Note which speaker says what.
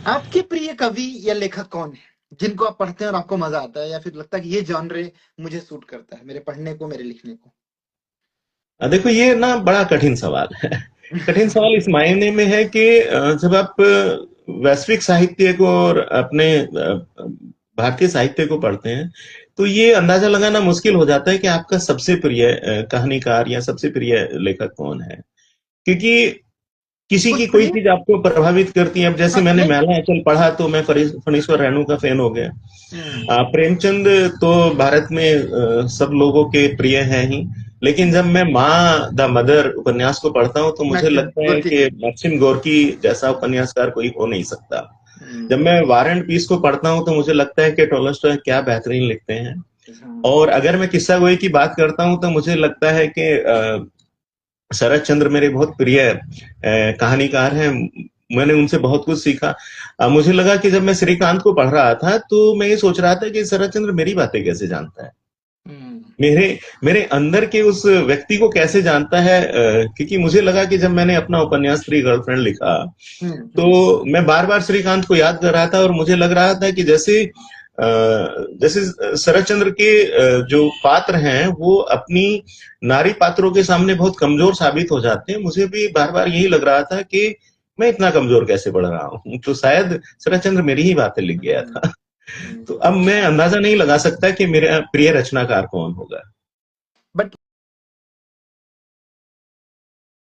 Speaker 1: आपके प्रिय कवि या लेखक कौन है जिनको आप पढ़ते हैं और आपको मजा आता है या फिर लगता है कि ये जॉनरे मुझे सूट करता है मेरे पढ़ने को, मेरे लिखने को?
Speaker 2: देखो ये ना बड़ा कठिन सवाल है। कठिन सवाल इस मायने में है कि जब आप वैश्विक साहित्य को और अपने भारतीय साहित्य को पढ़ते हैं तो ये अंदाजा लगाना मुश्किल हो जाता है कि आपका सबसे प्रिय कहानीकार या सबसे प्रिय लेखक कौन है। क्योंकि किसी
Speaker 1: कुछ
Speaker 2: की कोई
Speaker 1: प्रिय
Speaker 2: चीज आपको प्रभावित करती है। अब जैसे
Speaker 1: हाँ
Speaker 2: मैंने
Speaker 1: प्रिय
Speaker 2: मैला अंचल पढ़ा तो मैं फणीश्वर रेणु का फैन हो गया।
Speaker 1: हम्म,
Speaker 2: प्रेमचंद तो भारत में सब लोगों के प्रिय हैं ही। लेकिन जब मैं माँ द मदर उपन्यास को पढ़ता हूँ तो मुझे
Speaker 1: मैक्सिम
Speaker 2: लगता है
Speaker 1: गोरकी
Speaker 2: कि
Speaker 1: जी।
Speaker 2: मैक्सिम गोर्की जैसा उपन्यासकार कोई हो नहीं सकता।
Speaker 1: हम्म,
Speaker 2: जब मैं वार एंड पीस को पढ़ता हूँ तो मुझे लगता है कि टोलस्टॉय क्या बेहतरीन लिखते हैं।
Speaker 1: हाँ,
Speaker 2: और अगर मैं किस्सा गोई की बात करता हूँ तो मुझे लगता है कि शरद चंद्र मेरे बहुत प्रिय कहानीकार हैं। मैंने उनसे बहुत कुछ सीखा। मुझे लगा कि जब मैं श्रीकांत को पढ़ रहा था तो मैं ये सोच रहा था कि शरद चंद्र मेरी बातें कैसे जानता है,
Speaker 1: हम्म,
Speaker 2: मेरे मेरे अंदर के उस व्यक्ति को कैसे जानता है। क्योंकि मुझे लगा कि जब मैंने अपना उपन्यास फ्री गर्लफ्रेंड लिखा तो
Speaker 1: हम्म,
Speaker 2: मैं बार बार श्रीकांत को याद कर रहा था और मुझे लग रहा था कि जैसे शरद चंद्र के जो पात्र हैं वो अपनी नारी पात्रों के सामने बहुत कमजोर साबित हो जाते हैं। मुझे भी बार बार यही लग रहा था कि मैं इतना कमजोर कैसे पढ़ रहा हूँ, तो शायद शरद चंद्र मेरी ही बातें लिख गया
Speaker 1: हम्म,
Speaker 2: था। तो अब मैं अंदाजा नहीं लगा सकता कि मेरा प्रिय रचनाकार कौन होगा।
Speaker 1: बट